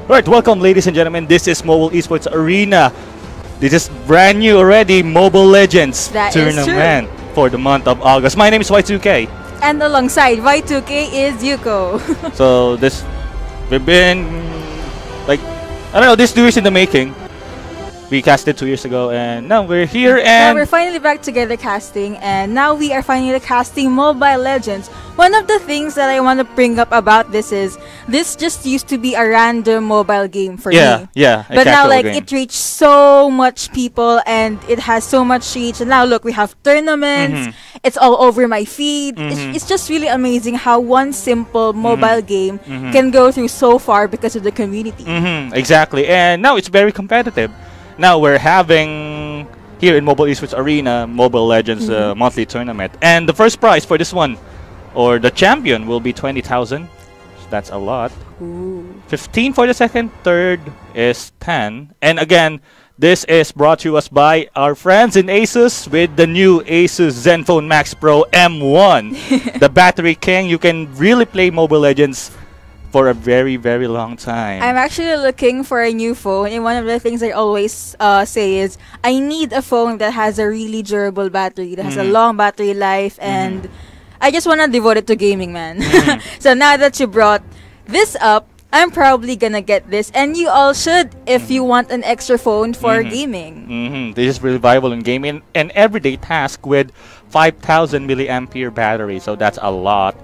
Alright, welcome ladies and gentlemen. This is Mobile Esports Arena. This is brand new already, Mobile Legends tournament for the month of August. My name is Y2K. And alongside Y2K is Yuko. So we've been like, I don't know, this 2 years in the making. We casted 2 years ago and now we're here and... Now we're finally back together casting, and now we are finally casting Mobile Legends. One of the things that I want to bring up about this is, this just used to be a random mobile game for me. Yeah, but now like it reached so much people and it has so much reach. And now look, we have tournaments. It's all over my feed. It's just really amazing how one simple mobile game can go through so far because of the community. Exactly, and now it's very competitive. Now we're having here in Mobile Esports Arena Mobile Legends monthly tournament, and the first prize for this one, or the champion, will be 20,000. That's a lot. 15 for the second, third is 10. And again, this is brought to us by our friends in Asus with the new Asus Zenfone Max Pro M1, the battery king. You can really play Mobile Legends for a very, very long time. I'm actually looking for a new phone, and one of the things I always say is I need a phone that has a really durable battery, that has a long battery life, and I just want to devote it to gaming, man. So now that you brought this up, I'm probably gonna get this, and you all should if you want an extra phone for gaming. This is really viable in gaming, an everyday task with 5,000 milliampere battery, so that's a lot.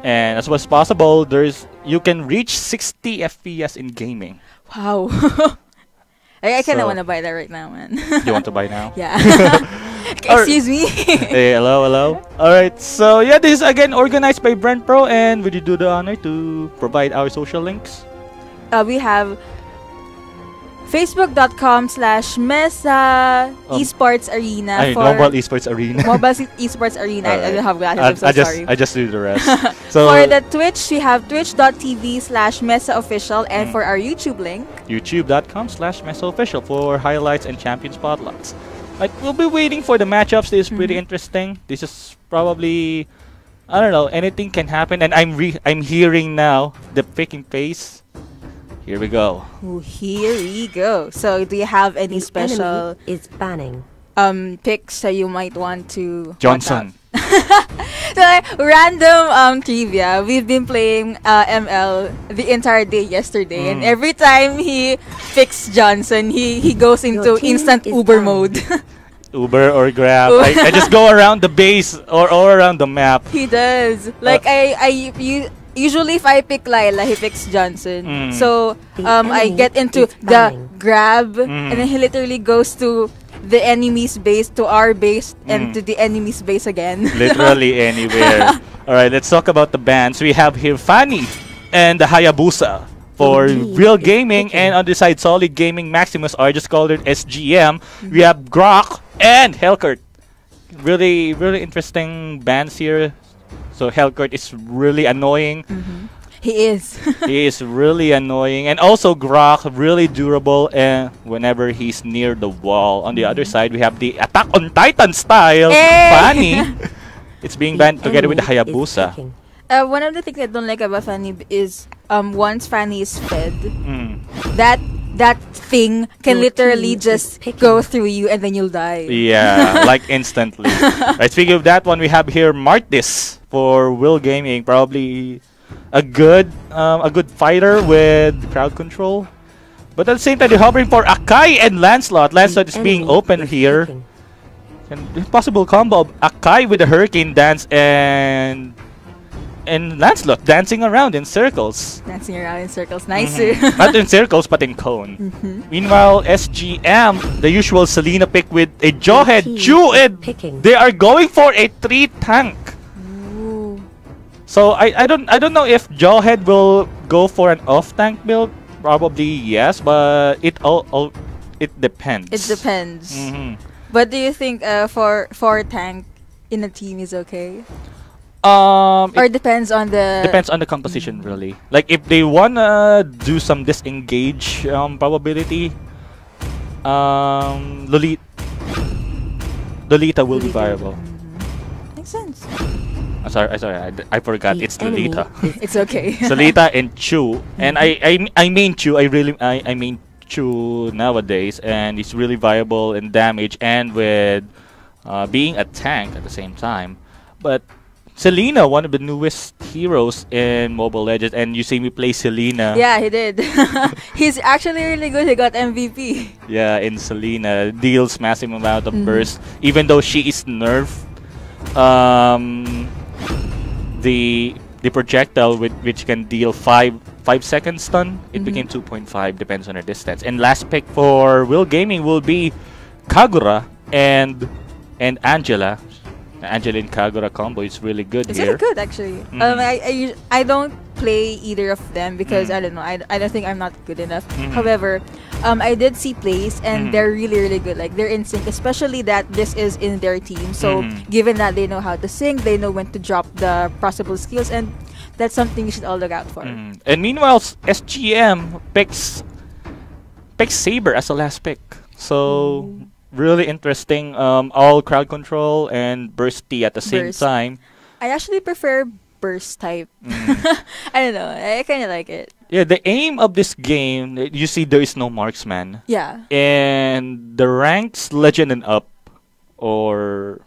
And as much as possible, you can reach 60 FPS in gaming. Wow. I kind of want to buy that right now, man. You want to buy now? Yeah. Excuse me. Hey, hello. Alright, so yeah, this is again organized by Brent Pro, and would you do the honor to provide our social links? We have Facebook.com/MeSA Esports Arena for Mobile Esports Arena. Mobile Esports Arena. I don't have glasses. I'm so sorry. I just do the rest. So for the Twitch, we have twitch.tv/MeSA Official, and for our YouTube link, youtube.com/MeSA Official for highlights and champion spotlights. We'll be waiting for the matchups. This is pretty interesting. This is probably, I don't know, anything can happen, and I'm hearing now the picking pace. Here we go. Here we go. So, do you have any special is banning picks that you might want to Johnson? So, random trivia. We've been playing ML the entire day yesterday, and every time he picks Johnson, he goes into instant Uber mode. Uber or Grab. I just go around the base or around the map. He does. Like usually if I pick Lila, he picks Johnson. So I get into the Grab, and then he literally goes to the enemy's base, to our base, and to the enemy's base again. Literally anywhere. Alright, let's talk about the bans. We have here Fanny and the Hayabusa for Real Gaming, and on the side Solid Gaming Maximus are just called it SGM. We have Grok and Hellcourt. Really, really interesting bans here. So Hellcourt is really annoying. He is. He is really annoying. And also Grok, really durable whenever he's near the wall. On the other side, we have the Attack on Titan style Fanny. It's being banned together with the Hayabusa. One of the things I don't like about Fanny is once Fanny is fed, that thing can literally just go through you and then you'll die. Yeah, like instantly. Right, speaking of that one, we have here Martis for Will Gaming, probably a good fighter with crowd control. But at the same time, they're hovering for Akai and Lancelot. Lancelot is being open here. And possible combo of Akai with the Hurricane Dance and Lancelot dancing around in circles. Nice. Not in circles, but in cone. Meanwhile, SGM, the usual Selena pick with a Jawhead, Druid. They are going for a 3 tank. So I don't know if Jawhead will go for an off tank build. Probably yes, but it depends. It depends. But do you think for tank in a team is okay? Or depends on the composition really. Like if they wanna do some disengage probability, Lolita will be viable. Makes sense. I forgot. It's Lolita. It's okay. Solita and Chu, and I mean Chu. I mean Chu nowadays, and he's really viable in damage and with being a tank at the same time. But Selena, one of the newest heroes in Mobile Legends, and you see me play Selena. Yeah, he did. He's actually really good. He got MVP. Yeah, in Selena, deals massive amount of burst, even though she is nerfed. The projectile which can deal 5 second stun, it became 2.5, depends on her distance. And last pick for Will Gaming will be Kagura and Angela. Angela and Kagura combo is really good It's here. really good actually. I don't play either of them because I don't know. I don't think I'm not good enough. However, I did see plays and they're really good. Like they're in sync, especially that this is in their team. So given that they know how to sync, they know when to drop the possible skills, and that's something you should all look out for. And meanwhile, SGM picks Saber as the last pick. So really interesting. All crowd control and bursty at the same time. I actually prefer burst type. I don't know. I kind of like it. Yeah, the aim of this game, you see there is no marksman. Yeah. And the ranks legend and up, or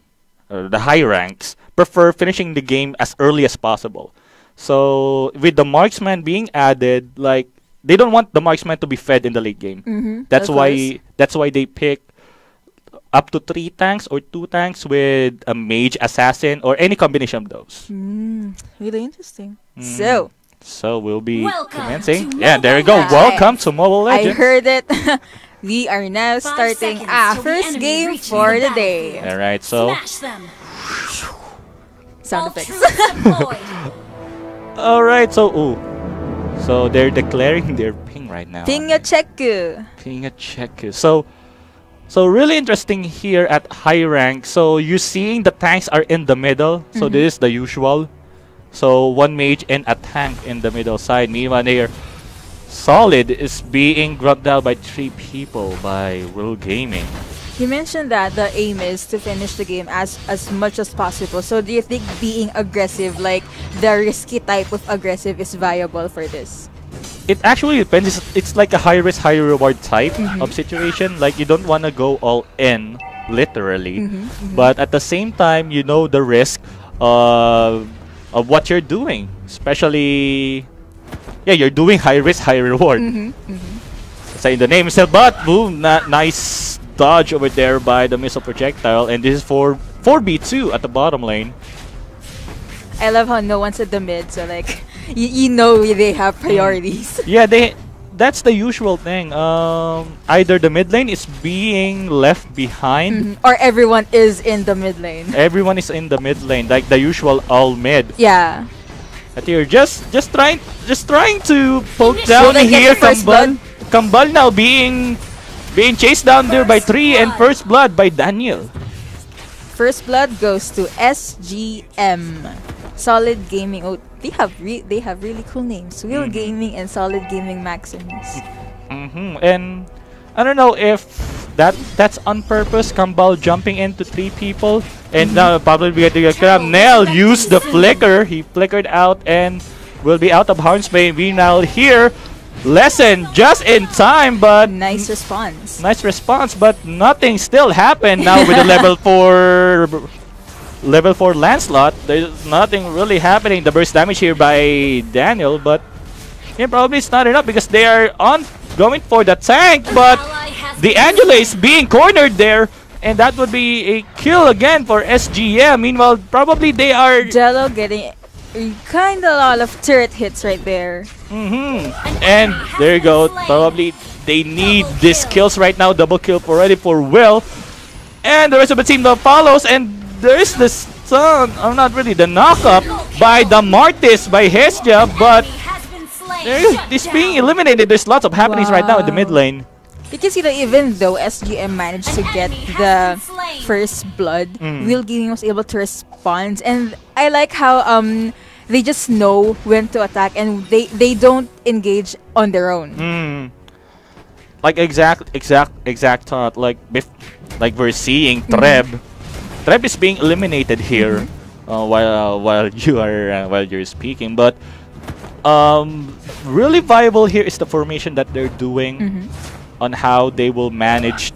the high ranks, prefer finishing the game as early as possible. So with the marksman being added, like they don't want the marksman to be fed in the late game. That's why they pick up to 3 tanks or 2 tanks with a mage, assassin, or any combination of those. Really interesting. So we'll be Welcome commencing. to Yeah, there you Mobile go. Welcome to Mobile I Legends. heard it. We are now 5 starting seconds our till the first enemy game reaches for the the day. battlefield. All right, so Smash them. Sound All effects. troops deployed. all right, so they're declaring their ping right now. Pingacheku. Ping a check. So really interesting here at high rank. So you're seeing the tanks are in the middle. So this is the usual. So 1 mage and a tank in the middle side. Meanwhile, there, Solid is being grubbed out by 3 people by Will Gaming. You mentioned that the aim is to finish the game as much as possible. So do you think being aggressive, like the risky type of aggressive, is viable for this? It actually depends. It's like a high risk, high reward type of situation. Like you don't want to go all in, literally, but at the same time, you know the risk of what you're doing. Especially, yeah, you're doing high risk, high reward. Say in the name itself, but boom, nice dodge over there by the missile projectile, and this is for 4v2 at the bottom lane. I love how no one's at the mid, so like you know they have priorities. Yeah, that's the usual thing. Either the mid lane is being left behind, Or everyone is in the mid lane. everyone is in the mid lane, like the usual all mid. Yeah. But you're just trying to poke Will down they get here. the first blood? Kambal now being chased down there by 3, and first blood by Daniel. First blood goes to SGM. Solid Gaming. Oh, they have really cool names. Will Gaming and Solid Gaming Maximus. And I don't know if that's on purpose. Kambal jumping into 3 people, and now probably we get to grab. Nell used the flicker. He flickered out and will be out of harm's way. We now here. Lesson just in time, but Nice response. nice response, but nothing still happened now with the level 4 Lancelot. There's nothing really happening. The burst damage here by Daniel, but yeah, probably it's not enough because they are going for the tank, but the Angela is being cornered there, and that would be a kill again for SGM. Meanwhile, probably they are Jello getting kind of a lot of turret hits right there. and there you go. Probably they need these kills right now. Double kill already for Will, and the rest of the team now follows, and there is the stun, not really the knockup by the Martis by Hestia, but this being eliminated. There's lots of happenings right now in the mid lane. Because even though SGM managed to get the first blood, Will Gaming was able to respond, and I like how they just know when to attack, and they don't engage on their own. Like exact thought. Like we're seeing Treb. Treb is being eliminated here. while you're speaking. But really viable here is the formation that they're doing on how they will manage.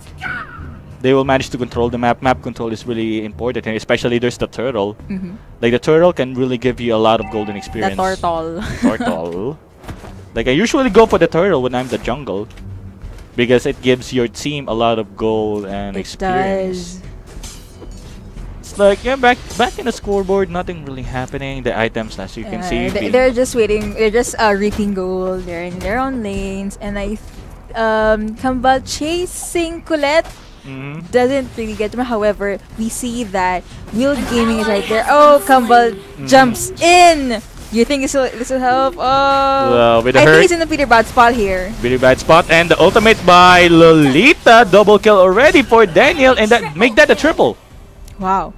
They will manage to control the map. Map control is really important, and especially there's the turtle. Like the turtle can really give you a lot of golden experience. The turtle. Turtle. Like I usually go for the turtle when I'm the jungle, because it gives your team a lot of gold and experience. Does. It's like back in the scoreboard, nothing really happening. The items, as you can see, They're just waiting. They're just reaping gold. They're in their own lanes, and Kambal chasing Colette. Doesn't really get him. However, we see that Will Gaming is right there. Oh, Kambal jumps in. You think this will help? Oh, I think he's in a pretty bad spot here. Pretty bad spot, and the ultimate by Lolita, double kill already for Daniel, and that make that a triple. Wow.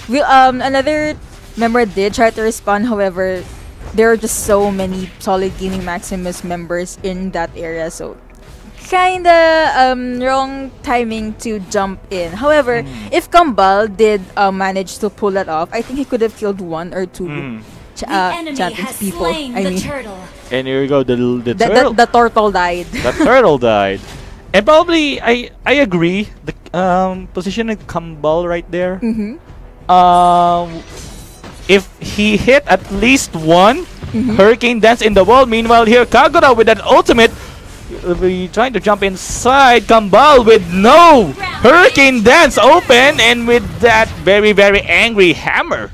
Another member did try to respond. However, there are just so many solid Gaming Maximus members in that area, so kinda wrong timing to jump in. However, if Kambal did manage to pull that off, I think he could have killed one or two champions people. I mean, and here we go. The turtle. The turtle died. The turtle died. And probably I agree. The position of Kambal right there. If he hit at least one Hurricane Dance in the wall. Meanwhile, here Kagura with an ultimate. Be trying to jump inside. Kambal with no Hurricane Dance open, and with that very angry hammer.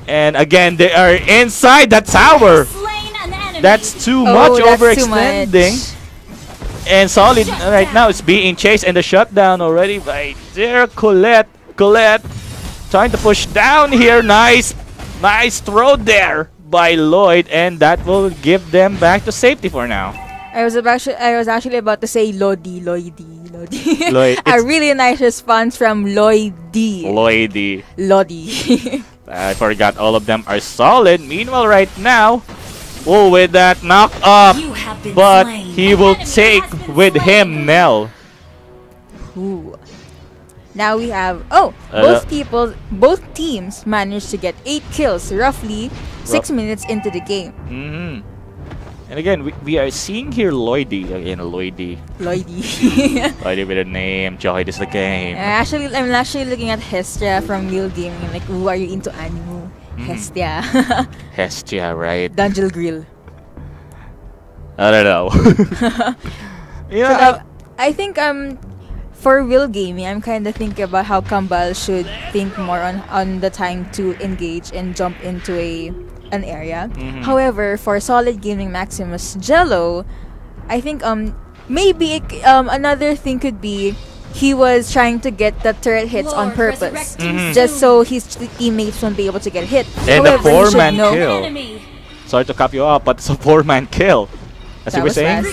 And again, they are inside the tower. That's too much, overextending. And Solid right now is being chased, and the shutdown already by there. Colette trying to push down here. Nice throw there by Lloyd, and that will give them back to safety for now. I was actually about to say Lloyd. A really nice response from Lloyd. I forgot all of them are solid. Meanwhile, right now, with that knock up, but he will take with him Nell. Ooh. Now we have both teams managed to get 8 kills, roughly 6 minutes into the game. And again, we are seeing here Lloydie. Lloydie with a name. Joy is the game. I'm actually looking at Hestia from Real Gaming. Like, who are you into anime? Hestia. Hestia, right? Dungeon Grill. I don't know. So I think for Real Gaming, I'm kind of thinking about how Kambal should think more on the time to engage and jump into an area. However, for Solid Gaming Maximus Jello, I think maybe another thing could be he was trying to get the turret hits on purpose, just so his teammates won't be able to get hit. And a 4-man kill. Sorry to cap you off, but it's a 4-man kill. As you were saying.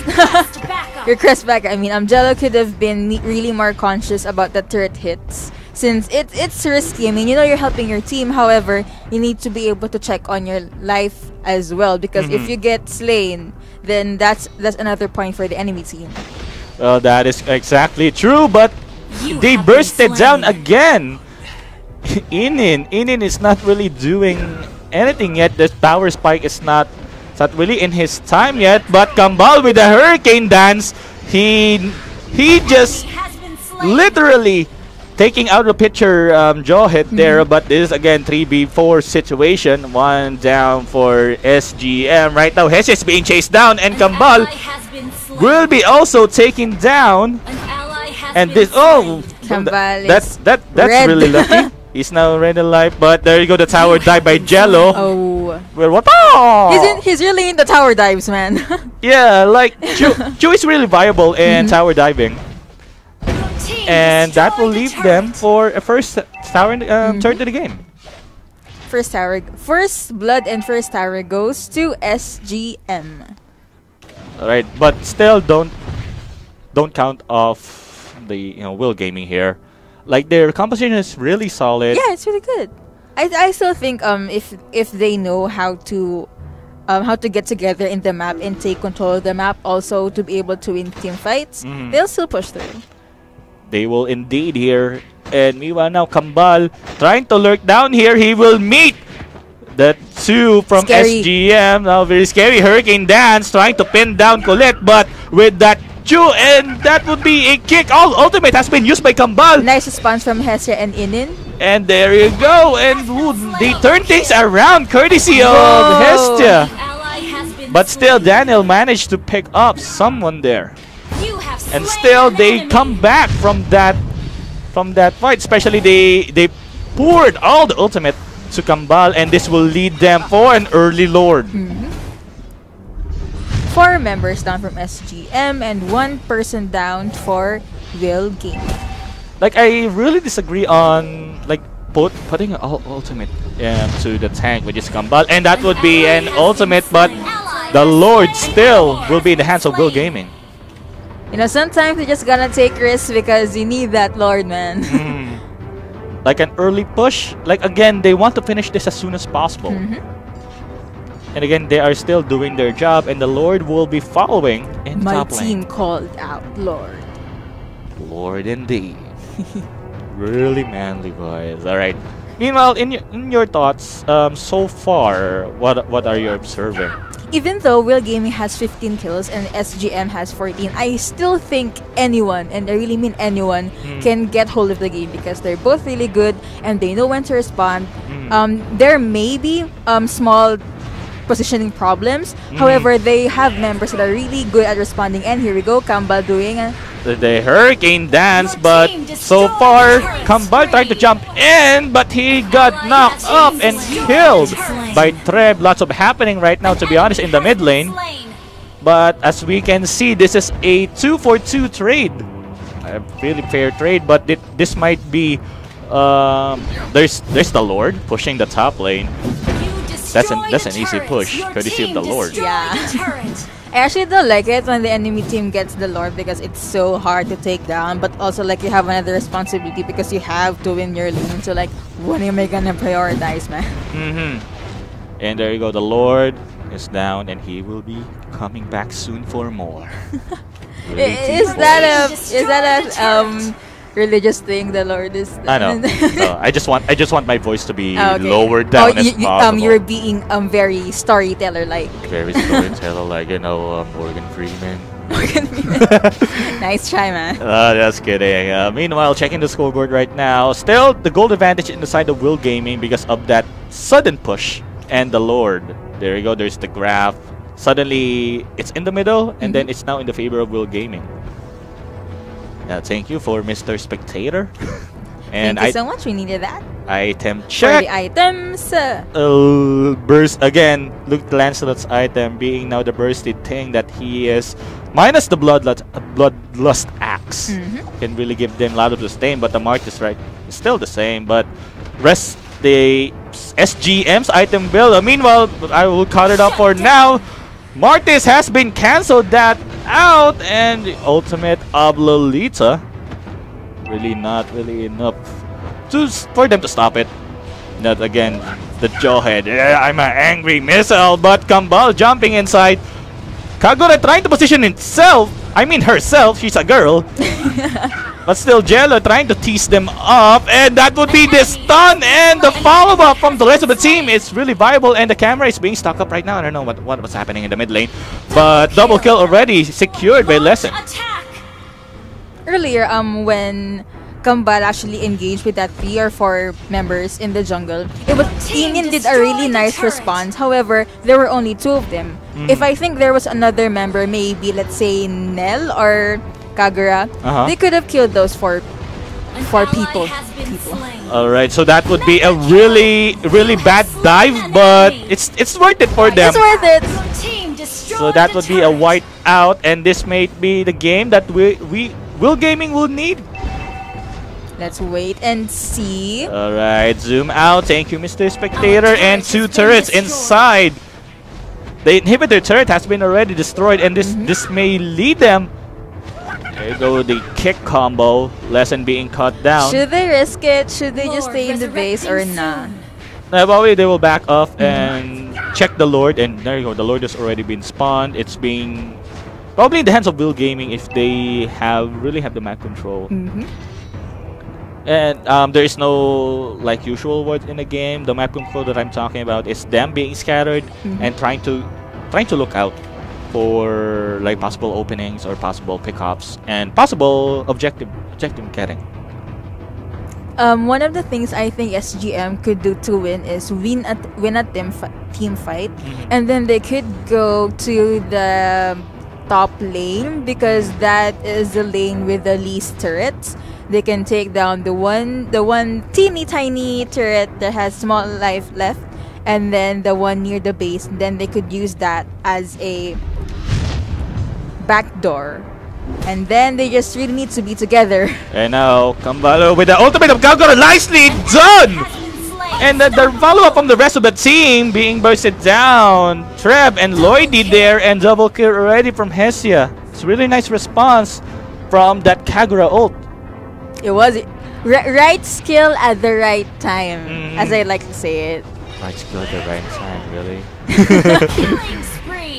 Your crest back. I mean, Jello could have been really more conscious about the turret hits, since it's risky. I mean, you know you're helping your team. However, you need to be able to check on your life as well, because if you get slain, then that's another point for the enemy team. Well, that is exactly true, but they bursted down again. Inin is not really doing anything yet. The power spike is not really in his time yet, but Kambal with the Hurricane Dance, he just literally taking out the picture jaw hit there, but this is again 3v4 situation. One down for SGM. Right now, Hesh is being chased down, and Kambal will be also taken down. And this that's really lucky. He's now red alive, but there you go, the tower dive by Jello. Oh. Well, what? Oh! He's really in the tower dives, man. Yeah, like Chu is really viable in tower diving. And that will leave them for a first tower turn to the game. First blood and first tower goes to SGM. Alright, but still don't count off the Will Gaming here. Like, their composition is really solid. Yeah, it's really good. I still think if they know how to get together in the map and take control of the map, also to be able to win team fights, they'll still push through. They will indeed here. And meanwhile now Kambal trying to lurk down here. He will meet the two from Scary. SGM. Now very scary. Hurricane Dance trying to pin down Colette, but with that Chu, and that would be a kick. All ultimate has been used by Kambal. Nice response from Hestia and Inin. And there you go. And they turn things around courtesy of Hestia. But still, Daniel managed to pick up someone there. And still, they come back from that fight. Especially, they poured all the ultimate to Kambal, and this will lead them for an early Lord. 4 members down from SGM and 1 person down for Will Gaming. Like, I really disagree on like putting all ultimate to the tank, which is Kambal, and that would be an ultimate, but the Lord still will be in the hands of Will Gaming. You know, sometimes you just gotta take risks because you need that Lord, man. Like an early push. Like, again, they want to finish this as soon as possible. And again, they are still doing their job, and the Lord will be following in My top lane. team called out Lord. Lord indeed. Really manly boys. All right. Meanwhile, in your thoughts, so far, what are you observing? Even though Will Gaming has 15 kills and SGM has 14, I still think anyone, and I really mean anyone, can get hold of the game because they're both really good and they know when to respond. There may be small positioning problems. However, they have members that are really good at responding. And here we go, Kambal doing the Hurricane Dance, but so far Kambal tried to jump in, but he got knocked up and killed by Treb. Lots of happening right now, to be honest, in the mid lane. But as we can see, this is a 2-for-2 trade. A really fair trade, but this might be there's the Lord pushing the top lane. That's an easy push, courtesy of the Lord. Yeah. I actually don't like it when the enemy team gets the Lord because it's so hard to take down, but also like you have another responsibility because you have to win your lane. So like, when am I gonna prioritize, man? And there you go, the Lord is down, and he will be coming back soon for more. Is that a religious thing? The Lord is. I know. No, I just want my voice to be lowered down as possible. You're being very storyteller-like. Very storyteller-like, you know, Morgan Freeman. Morgan Freeman. Nice try, man. Just kidding. Meanwhile, checking the scoreboard right now, still the gold advantage in the side of Will Gaming because of that sudden push and the Lord. There you go. There's the graph. Suddenly, it's in the middle, and then it's now in the favor of Will Gaming. Thank you for Mr. Spectator. And Thank you so much. We needed that. Item For check. the items. Burst again. Look, Lancelot's item being now the bursted thing that he is minus the bloodlust axe. Can really give them a lot of sustain, but the mark is still the same. But rest the SGM's item build. Meanwhile, I will cut it up for now. Martis has been cancelled that out, and the ultimate of Lolita really not really enough for them to stop it. Not again the jawhead. I'm an angry missile, but Kambal jumping inside. Kagura trying to position herself. She's a girl. But still, Jello trying to tease them up, and that would be the stun, and the follow-up from the rest of the team is really viable, and the camera is being stuck up right now. I don't know what was happening in the mid lane, but double kill already secured by Lesson. Earlier, when Kambal actually engaged with that 3 or 4 members in the jungle, Inin did a really nice response. However, there were only 2 of them. If I think there was another member, maybe let's say Nell or Kagura, they could have killed those four people. Alright, so that would be a really bad dive, but it's worth it for them. It's worth it. So that would be a white out, and this may be the game that Will Gaming will need. Let's wait and see. Alright, zoom out. Thank you, Mr. Spectator. And 2 turrets inside. The inhibitor turret has been already destroyed, and this may lead them. There you go, the kick combo. Lesson being cut down. Should they risk it? Should they just stay in the base or not? Probably they will back off and check the Lord, and there you go. The Lord has already been spawned. It's being probably in the hands of Will Gaming if they really have the map control. And there is no like usual word in the game. The map control that I'm talking about is them being scattered and trying to look out for like possible openings or possible pickups and possible objective getting. One of the things I think SGM could do to win is win a team fight, and then they could go to the top lane because that is the lane with the least turrets. They can take down the one teeny tiny turret that has small life left, and then the one near the base. Then they could use that as a backdoor, and then they just really need to be together. And now Kambalo with the ultimate of Galgor, nicely done! And the follow-up from the rest of the team being bursted down. Treb and Lloydie there, and double kill already from Hesia. It's a really nice response from that Kagura ult. It was right skill at the right time, as I like to say it. Right skill at the right time, really.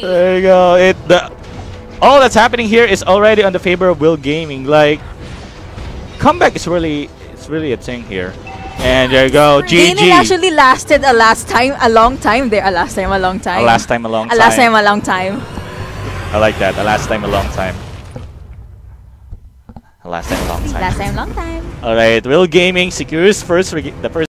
There you go. All that's happening here is already on the favor of Will Gaming. Like, comeback is really a thing here. And there you go, GG. Gaming actually lasted a last time a long time. I like that. A last time a long time. Last time long time. All right, Will Gaming secures the first